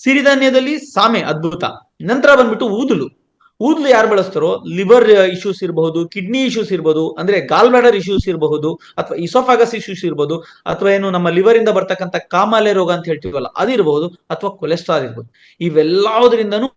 ಸಿರಿಧಾನ್ಯದಲ್ಲಿ ಸಾಮೆ ಅದ್ಭುತ. ನಂತರ ಬಂದ್ಬಿಟ್ಟು ಊದಲು. ಊದಲು ಯಾರು ಬಳಸ್ತಾರೋ ಲಿವರ್ ಇಶ್ಯೂಸ್ ಇರಬಹುದು, ಕಿಡ್ನಿ ಇಶ್ಯೂಸ್ ಇರಬಹುದು, ಅಂದ್ರೆ ಗಾಲ್ ಬ್ಲಾಡರ್ ಇಶ್ಯೂಸ್ ಇರಬಹುದು, ಅಥವಾ ಇಸೋಫಾಗಸ್ ಇಶ್ಯೂಸ್ ಇರಬಹುದು, ಅಥವಾ ಏನು ನಮ್ಮ ಲಿವರ್ ಇಂದ ಬರ್ತಕ್ಕಂಥ ಕಾಮಾಲೆ ರೋಗ ಅಂತ ಹೇಳ್ತೀವಲ್ಲ ಅದಿರಬಹುದು, ಅಥವಾ ಕೊಲೆಸ್ಟ್ರಾಲ್ ಇರ್ಬೋದು. ಇವೆಲ್ಲದರಿಂದನೂ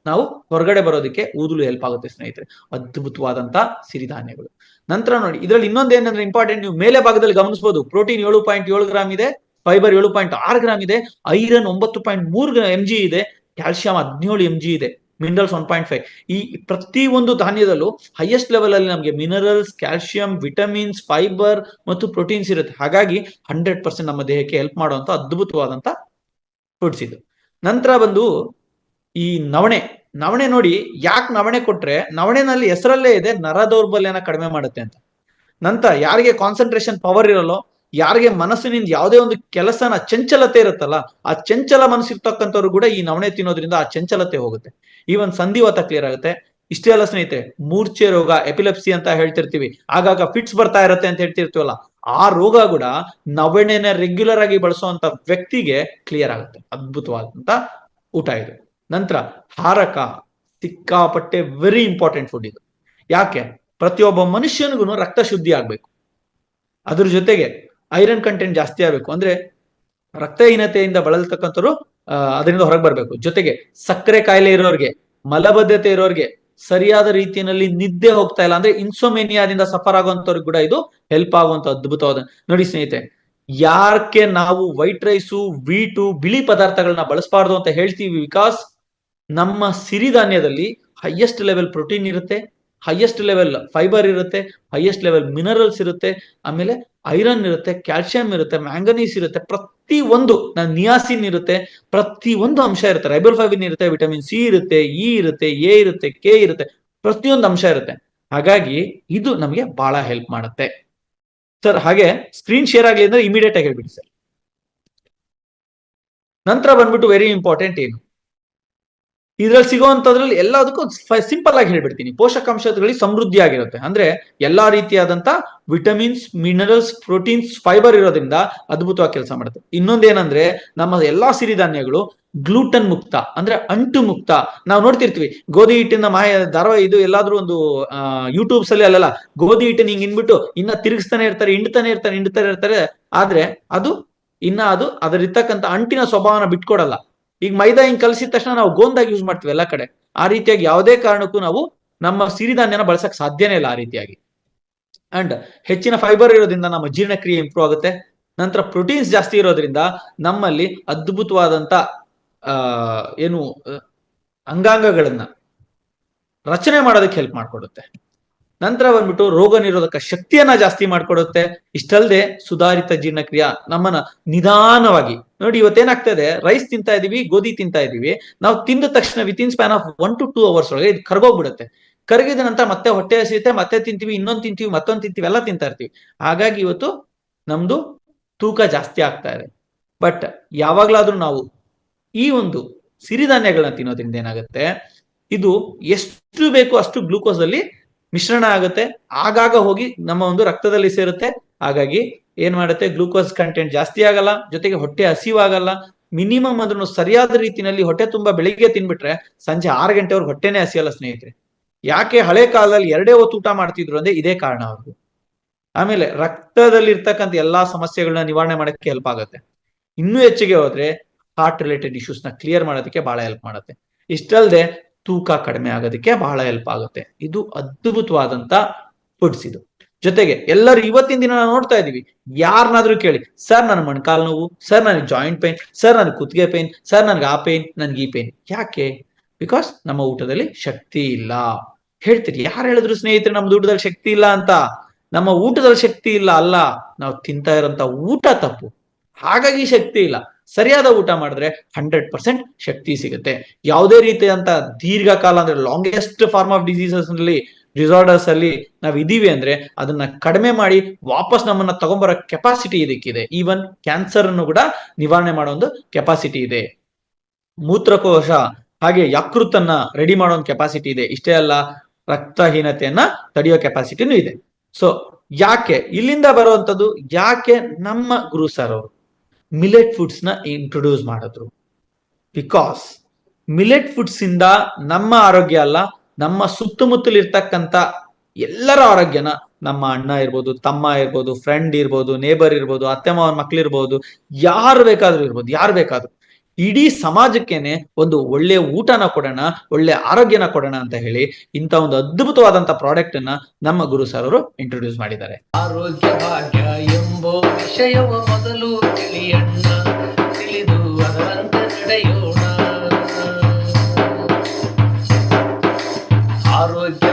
ನಾವು ಹೊರಗಡೆ ಬರೋದಕ್ಕೆ ಊದಲು ಹೆಲ್ಪ್ ಆಗುತ್ತೆ ಸ್ನೇಹಿತರೆ. ಅದ್ಭುತವಾದಂತ ಸಿರಿಧಾನ್ಯಗಳು. ನಂತರ ನೋಡಿ, ಇದರಲ್ಲಿ ಇನ್ನೊಂದೇನಂದ್ರೆ ಇಂಪಾರ್ಟೆಂಟ್, ನೀವು ಮೇಲೆ ಭಾಗದಲ್ಲಿ ಗಮನಿಸಬಹುದು, ಪ್ರೋಟೀನ್ 7.7 ಗ್ರಾಮ್ ಇದೆ, ಫೈಬರ್ 7.6 ಗ್ರಾಮ್ ಇದೆ, ಐರನ್ 9.3 mg ಇದೆ, ಕ್ಯಾಲ್ಸಿಯಂ 17 mg ಇದೆ, ಮಿನರಲ್ಸ್ 1.5. ಈ ಪ್ರತಿ ಒಂದು ಧಾನ್ಯದಲ್ಲೂ ಹೈಯೆಸ್ಟ್ ಲೆವೆಲ್ ಅಲ್ಲಿ ನಮಗೆ ಮಿನರಲ್ಸ್, ಕ್ಯಾಲ್ಸಿಯಂ, ವಿಟಮಿನ್ಸ್, ಫೈಬರ್ ಮತ್ತು ಪ್ರೋಟೀನ್ಸ್ ಇರುತ್ತೆ. ಹಾಗಾಗಿ 100% ನಮ್ಮ ದೇಹಕ್ಕೆ ಹೆಲ್ಪ್ ಮಾಡುವಂತ ಅದ್ಭುತವಾದಂತ ಫುಡ್ಸ್ ಇದು. ನಂತರ ಬಂದು ಈ ನವಣೆ ನೋಡಿ, ಯಾಕೆ ನವಣೆ ಕೊಟ್ರೆ, ನವಣೆನಲ್ಲಿ ಹೆಸರಲ್ಲೇ ಇದೆ ನರ ದೌರ್ಬಲ್ಯನ ಕಡಿಮೆ ಮಾಡುತ್ತೆ ಅಂತ. ನಂತರ ಯಾರಿಗೆ ಕಾನ್ಸಂಟ್ರೇಷನ್ ಪವರ್ ಇರಲ್ಲೋ, ಯಾರಿಗೆ ಮನಸ್ಸಿನಿಂದ ಯಾವುದೇ ಒಂದು ಕೆಲಸನ ಚಂಚಲತೆ ಇರುತ್ತಲ್ಲ, ಆ ಚಂಚಲ ಮನಸ್ಸಿರ್ತಕ್ಕಂಥವ್ರು ಕೂಡ ಈ ನವಣೆ ತಿನ್ನೋದ್ರಿಂದ ಆ ಚಂಚಲತೆ ಹೋಗುತ್ತೆ. ಈವನ್ ಸಂಧಿವಾತ ಕ್ಲಿಯರ್ ಆಗುತ್ತೆ. ಇಷ್ಟೇ ಅಲ್ಲ ಸ್ನೇಹಿತರೆ, ಮೂರ್ಛೆ ರೋಗ, ಎಪಿಲೆಪ್ಸಿ ಅಂತ ಹೇಳ್ತಿರ್ತೀವಿ, ಆಗಾಗ ಫಿಟ್ಸ್ ಬರ್ತಾ ಇರತ್ತೆ ಅಂತ ಹೇಳ್ತಿರ್ತೀವಲ್ಲ, ಆ ರೋಗ ಕೂಡ ನವಣೆನ ರೆಗ್ಯುಲರ್ ಆಗಿ ಬಳಸುವಂತ ವ್ಯಕ್ತಿಗೆ ಕ್ಲಿಯರ್ ಆಗುತ್ತೆ. ಅದ್ಭುತವಾದಂತ ಊಟ ಇದು. ನಂತರ ಹಾರಕ, ಸಿಕ್ಕಾಪಟ್ಟೆ ವೆರಿ ಇಂಪಾರ್ಟೆಂಟ್ ಫುಡ್ ಇದು. ಯಾಕೆ? ಪ್ರತಿಯೊಬ್ಬ ಮನುಷ್ಯನಿಗೂ ರಕ್ತ ಶುದ್ಧಿ ಆಗ್ಬೇಕು, ಅದ್ರ ಜೊತೆಗೆ ಐರನ್ ಕಂಟೆಂಟ್ ಜಾಸ್ತಿ ಆಗ್ಬೇಕು, ಅಂದ್ರೆ ರಕ್ತಹೀನತೆಯಿಂದ ಬಳಲ್ತಕ್ಕಂಥವ್ರು ಅದರಿಂದ ಹೊರಗೆ ಬರ್ಬೇಕು. ಜೊತೆಗೆ ಸಕ್ಕರೆ ಕಾಯಿಲೆ ಇರೋರಿಗೆ, ಮಲಬದ್ಧತೆ ಇರೋರಿಗೆ, ಸರಿಯಾದ ರೀತಿಯಲ್ಲಿ ನಿದ್ದೆ ಹೋಗ್ತಾ ಇಲ್ಲ ಅಂದ್ರೆ ಇನ್ಸೋಮೇನಿಯಾದಿಂದ ಸಫರ್ ಆಗುವಂತವ್ರಿಗೆ ಕೂಡ ಇದು ಹೆಲ್ಪ್ ಆಗುವಂತ ಅದ್ಭುತವಾದ. ನೋಡಿ ಸ್ನೇಹಿತರೆ, ಯಾಕೆ ನಾವು ವೈಟ್ ರೈಸು, ವೀಟು, ಬಿಳಿ ಪದಾರ್ಥಗಳನ್ನ ಬಳಸಬಾರ್ದು ಅಂತ ಹೇಳ್ತೀವಿ? ಬಿಕಾಸ್ ನಮ್ಮ ಸಿರಿಧಾನ್ಯದಲ್ಲಿ ಹೈಯೆಸ್ಟ್ ಲೆವೆಲ್ ಪ್ರೋಟೀನ್ ಇರುತ್ತೆ, ಹೈಯೆಸ್ಟ್ ಲೆವೆಲ್ ಫೈಬರ್ ಇರುತ್ತೆ, ಹೈಯೆಸ್ಟ್ ಲೆವೆಲ್ ಮಿನರಲ್ಸ್ ಇರುತ್ತೆ, ಆಮೇಲೆ ಐರನ್ ಇರುತ್ತೆ, ಕ್ಯಾಲ್ಸಿಯಂ ಇರುತ್ತೆ, ಮ್ಯಾಂಗನೀಸ್ ಇರುತ್ತೆ, ಪ್ರತಿ ಒಂದು ನಿಯಾಸಿನ್ ಇರುತ್ತೆ, ಪ್ರತಿ ಒಂದು ಅಂಶ ಇರುತ್ತೆ, ರೈಬೋಫ್ಲಾವಿನ್ ಇರುತ್ತೆ, ವಿಟಮಿನ್ ಸಿ ಇರುತ್ತೆ, ಇ ಇರುತ್ತೆ, ಎ ಇರುತ್ತೆ, ಕೆ ಇರುತ್ತೆ, ಪ್ರತಿಯೊಂದು ಅಂಶ ಇರುತ್ತೆ. ಹಾಗಾಗಿ ಇದು ನಮಗೆ ಬಹಳ ಹೆಲ್ಪ್ ಮಾಡುತ್ತೆ ಸರ್. ಹಾಗೆ ಸ್ಕ್ರೀನ್ ಶೇರ್ ಆಗಲಿ ಅಂದ್ರೆ ಇಮಿಡಿಯೇಟ್ ಆಗಿ ಹೇಳ್ಬಿಡಿ ಸರ್. ನಂತರ ಬಂದ್ಬಿಟ್ಟು ವೆರಿ ಇಂಪಾರ್ಟೆಂಟ್, ಏನು ಇದ್ರಲ್ಲಿ ಸಿಗುವಂತದ್ರಲ್ಲಿ ಎಲ್ಲದಕ್ಕೂ ಸಿಂಪಲ್ ಆಗಿ ಹೇಳ್ಬಿಡ್ತೀನಿ. ಪೋಷಕಾಂಶಗಳಲ್ಲಿ ಸಮೃದ್ಧಿಯಾಗಿರುತ್ತೆ, ಅಂದ್ರೆ ಎಲ್ಲಾ ರೀತಿಯಾದಂತ ವಿಟಮಿನ್ಸ್, ಮಿನರಲ್ಸ್, ಪ್ರೋಟೀನ್ಸ್, ಫೈಬರ್ ಇರೋದ್ರಿಂದ ಅದ್ಭುತವಾಗಿ ಕೆಲಸ ಮಾಡುತ್ತೆ. ಇನ್ನೊಂದೇನಂದ್ರೆ, ನಮ್ಮ ಎಲ್ಲಾ ಸಿರಿಧಾನ್ಯಗಳು ಗ್ಲೂಟನ್ ಮುಕ್ತ, ಅಂದ್ರೆ ಅಂಟು ಮುಕ್ತ. ನಾವು ನೋಡ್ತಿರ್ತೀವಿ ಗೋಧಿ ಹಿಟ್ಟಿನ ಧಾರಾವಾಹಿ, ಇದು ಎಲ್ಲಾದ್ರೂ ಒಂದು ಯೂಟ್ಯೂಬ್ಸ್ ಅಲ್ಲಿ ಅಲ್ಲೆಲ್ಲ ಗೋಧಿ ಹಿಟ್ಟಿನ ಹಿಂಗ್ ಇನ್ಬಿಟ್ಟು ಇನ್ನ ತಿರುಗಿಸ್ತಾನೆ ಇರ್ತಾರೆ, ಹಿಂಡ್ತಾನೆ ಇರ್ತಾರೆ. ಆದ್ರೆ ಅದು ಅದರಿರ್ತಕ್ಕಂಥ ಅಂಟಿನ ಸ್ವಭಾವನ ಬಿಟ್ಕೊಡಲ್ಲ. ಈಗ ಮೈದಾ ಹಿಂಗ್ ಕಲಸಿದ ತಕ್ಷಣ ನಾವು ಗೋಂದಾಗಿ ಯೂಸ್ ಮಾಡ್ತೀವಿ ಎಲ್ಲಾ ಕಡೆ. ಆ ರೀತಿಯಾಗಿ ಯಾವುದೇ ಕಾರಣಕ್ಕೂ ನಾವು ನಮ್ಮ ಸಿರಿಧಾನ್ಯನ ಬಳಸಕ್ ಸಾಧ್ಯನೇ ಇಲ್ಲ ಆ ರೀತಿಯಾಗಿ. ಅಂಡ್ ಹೆಚ್ಚಿನ ಫೈಬರ್ ಇರೋದ್ರಿಂದ ನಮ್ಮ ಜೀರ್ಣಕ್ರಿಯೆ ಇಂಪ್ರೂವ್ ಆಗುತ್ತೆ. ನಂತರ ಪ್ರೋಟೀನ್ಸ್ ಜಾಸ್ತಿ ಇರೋದ್ರಿಂದ ನಮ್ಮಲ್ಲಿ ಅದ್ಭುತವಾದಂತ ಏನು ಅಂಗಾಂಗಗಳನ್ನ ರಚನೆ ಮಾಡೋದಕ್ಕೆ ಹೆಲ್ಪ್ ಮಾಡ್ಕೊಡುತ್ತೆ. ನಂತರ ಬಂದ್ಬಿಟ್ಟು ರೋಗ ನಿರೋಧಕ ಶಕ್ತಿಯನ್ನ ಜಾಸ್ತಿ ಮಾಡ್ಕೊಡುತ್ತೆ. ಇಷ್ಟಲ್ಲದೆ ಸುಧಾರಿತ ಜೀರ್ಣಕ್ರಿಯೆ, ನಮ್ಮನ್ನ ನಿಧಾನವಾಗಿ ನೋಡಿ, ಇವತ್ತೇನಾಗ್ತಾ ಇದೆ, ರೈಸ್ ತಿಂತಾ ಇದೀವಿ, ಗೋಧಿ ತಿಂತಾ ಇದೀವಿ, ನಾವು ತಿಂದ ತಕ್ಷಣ within span of 1 to 2 hours ಒಳಗೆ ಇದು ಕರಗೋಗ್ಬಿಡುತ್ತೆ. ಕರಗಿದ ನಂತರ ಮತ್ತೆ ಹೊಟ್ಟೆ ಹಸಿಯುತ್ತೆ, ಮತ್ತೆ ತಿಂತೀವಿ, ಇನ್ನೊಂದು ತಿಂತೀವಿ, ಮತ್ತೊಂದು ತಿಂತೀವಿ, ಎಲ್ಲ ತಿಂತಾ ಇರ್ತೀವಿ. ಹಾಗಾಗಿ ಇವತ್ತು ನಮ್ದು ತೂಕ ಜಾಸ್ತಿ ಆಗ್ತಾ ಇದೆ. ಬಟ್ ಯಾವಾಗ್ಲಾದ್ರೂ ನಾವು ಈ ಒಂದು ಸಿರಿಧಾನ್ಯಗಳನ್ನ ತಿನ್ನೋದ್ರಿಂದ ಏನಾಗುತ್ತೆ, ಇದು ಎಷ್ಟು ಬೇಕು ಅಷ್ಟು ಗ್ಲೂಕೋಸ್ ಅಲ್ಲಿ ಮಿಶ್ರಣ ಆಗುತ್ತೆ, ಆಗಾಗ ಹೋಗಿ ನಮ್ಮ ಒಂದು ರಕ್ತದಲ್ಲಿ ಸೇರುತ್ತೆ. ಹಾಗಾಗಿ ಏನ್ ಮಾಡುತ್ತೆ, ಗ್ಲೂಕೋಸ್ ಕಂಟೆಂಟ್ ಜಾಸ್ತಿ ಆಗಲ್ಲ, ಜೊತೆಗೆ ಹೊಟ್ಟೆ ಹಸಿವಾಗಲ್ಲ. ಮಿನಿಮಮ್ ಅದನ್ನು ಸರಿಯಾದ ರೀತಿಯಲ್ಲಿ ಹೊಟ್ಟೆ ತುಂಬಾ ಬೆಳಿಗ್ಗೆ ತಿನ್ಬಿಟ್ರೆ ಸಂಜೆ 6 ಗಂಟೆವರೆಗೆ ಹೊಟ್ಟೆನೇ ಹಸಿಯಲ್ಲ ಸ್ನೇಹಿತರೆ. ಯಾಕೆ ಹಳೆ ಕಾಲದಲ್ಲಿ 2 ಹೊತ್ತು ಊಟ ಮಾಡ್ತಿದ್ರು ಅಂದ್ರೆ ಇದೇ ಕಾರಣ ಅವ್ರಿಗೆ. ಆಮೇಲೆ ರಕ್ತದಲ್ಲಿ ಇರ್ತಕ್ಕಂಥ ಎಲ್ಲಾ ಸಮಸ್ಯೆಗಳನ್ನ ನಿವಾರಣೆ ಮಾಡಕ್ಕೆ ಹೆಲ್ಪ್ ಆಗುತ್ತೆ. ಇನ್ನೂ ಹೆಚ್ಚಿಗೆ ಹೋದ್ರೆ ಹಾರ್ಟ್ ರಿಲೇಟೆಡ್ ಇಶ್ಯೂಸ್ ನ ಕ್ಲಿಯರ್ ಮಾಡೋದಕ್ಕೆ ಬಹಳ ಹೆಲ್ಪ್ ಮಾಡುತ್ತೆ. ಇಷ್ಟಲ್ಲದೆ ತೂಕ ಕಡಿಮೆ ಆಗೋದಕ್ಕೆ ಬಹಳ ಹೆಲ್ಪ್ ಆಗುತ್ತೆ. ಇದು ಅದ್ಭುತವಾದಂತ ಫುಡ್ಸ್ ಇದು. ಜೊತೆಗೆ ಎಲ್ಲರೂ ಇವತ್ತಿನ ದಿನ ನಾವು ನೋಡ್ತಾ ಇದೀವಿ, ಯಾರನ್ನಾದ್ರೂ ಕೇಳಿ, ಸರ್ ನನ್ ಮೊಣಕಾಲ್ ನೋವು, ಸರ್ ನನಗೆ ಜಾಯಿಂಟ್ ಪೇನ್, ಸರ್ ನನಗೆ ಕುತ್ತಿಗೆ ಪೇನ್, ಸರ್ ನನ್ಗೆ ಆ ಪೇನ್, ನನ್ಗೆ ಈ ಪೇನ್. ಯಾಕೆ? ಬಿಕಾಸ್ ನಮ್ಮ ಊಟದಲ್ಲಿ ಶಕ್ತಿ ಇಲ್ಲ. ಹೇಳ್ತೀರಿ, ಯಾರು ಹೇಳಿದ್ರು ಸ್ನೇಹಿತರೆ ನಮ್ದು ಊಟದಲ್ಲಿ ಶಕ್ತಿ ಇಲ್ಲ ಅಂತ? ನಮ್ಮ ಊಟದಲ್ಲಿ ಶಕ್ತಿ ಇಲ್ಲ ಅಲ್ಲ, ನಾವು ತಿಂತಾ ಇರೋಂತ ಊಟ ತಪ್ಪು, ಹಾಗಾಗಿ ಶಕ್ತಿ ಇಲ್ಲ. ಸರಿಯಾದ ಊಟ ಮಾಡಿದ್ರೆ 100% ಶಕ್ತಿ ಸಿಗುತ್ತೆ. ಯಾವುದೇ ರೀತಿಯಂತ ದೀರ್ಘಕಾಲ ಅಂದ್ರೆ ಲಾಂಗೆಸ್ಟ್ ಫಾರ್ಮ್ ಆಫ್ ಡಿಸೀಸಸ್ ಅಲ್ಲಿ, ಡಿಸಾರ್ಡರ್ಸ್ ಅಲ್ಲಿ ನಾವ್ ಇದೀವಿ ಅಂದ್ರೆ ಅದನ್ನ ಕಡಿಮೆ ಮಾಡಿ ವಾಪಸ್ ನಮ್ಮನ್ನ ತಗೊಂಬರೋ ಕೆಪಾಸಿಟಿ ಇದಕ್ಕಿದೆ. ಈವನ್ ಕ್ಯಾನ್ಸರ್ ಅನ್ನು ಕೂಡ ನಿವಾರಣೆ ಮಾಡೋ ಒಂದು ಕೆಪಾಸಿಟಿ ಇದೆ. ಮೂತ್ರಕೋಶ ಹಾಗೆ ಯಕೃತ್ತನ್ನ ರೆಡಿ ಮಾಡೋ ಒಂದು ಕೆಪಾಸಿಟಿ ಇದೆ. ಇಷ್ಟೇ ಅಲ್ಲ, ರಕ್ತಹೀನತೆಯನ್ನ ತಡೆಯೋ ಕೆಪಾಸಿಟಿನೂ ಇದೆ. ಸೊ ಯಾಕೆ ಇಲ್ಲಿಂದ ಬರುವಂತದ್ದು, ಯಾಕೆ ನಮ್ಮ ಗುರು ಸರ್ ಅವರು ಮಿಲೆಟ್ ಫುಡ್ಸ್ ನ ಇಂಟ್ರೊಡ್ಯೂಸ್ ಮಾಡಿದ್ರು? ಬಿಕಾಸ್ ಮಿಲೆಟ್ ಫುಡ್ಸ್ ಇಂದ ನಮ್ಮ ಆರೋಗ್ಯ ಅಲ್ಲ, ನಮ್ಮ ಸುತ್ತಮುತ್ತಲಿರ್ತಕ್ಕಂಥ ಎಲ್ಲರ ಆರೋಗ್ಯನ, ನಮ್ಮ ಅಣ್ಣ ಇರ್ಬೋದು, ತಮ್ಮ ಇರ್ಬೋದು, ಫ್ರೆಂಡ್ ಇರ್ಬೋದು, ನೇಬರ್ ಇರ್ಬೋದು, ಅತ್ತೆ ಮಾವನ ಮಕ್ಳಿರ್ಬೋದು, ಯಾರು ಬೇಕಾದ್ರೂ ಇರ್ಬೋದು, ಯಾರು ಬೇಕಾದ್ರೂ, ಇಡೀ ಸಮಾಜಕ್ಕೇನೆ ಒಂದು ಒಳ್ಳೆ ಊಟನ ಕೊಡೋಣ, ಒಳ್ಳೆ ಆರೋಗ್ಯನ ಕೊಡೋಣ ಅಂತ ಹೇಳಿ ಇಂಥ ಒಂದು ಅದ್ಭುತವಾದಂತ ಪ್ರಾಡಕ್ಟ್ ಅನ್ನ ನಮ್ಮ ಗುರು ಸರ್ ಅವರು ಇಂಟ್ರೊಡ್ಯೂಸ್ ಮಾಡಿದ್ದಾರೆ. ಆರೋಗ್ಯ ಭಾಗ್ಯ ಎಂಬೋ ವಿಷಯವ ಮೊದಲು ತಿಳಿಯಣ್ಣ, ತಿಳಿದು ಅದರಂತೆ ನಡೆಯೋಣ. ಆರೋಗ್ಯ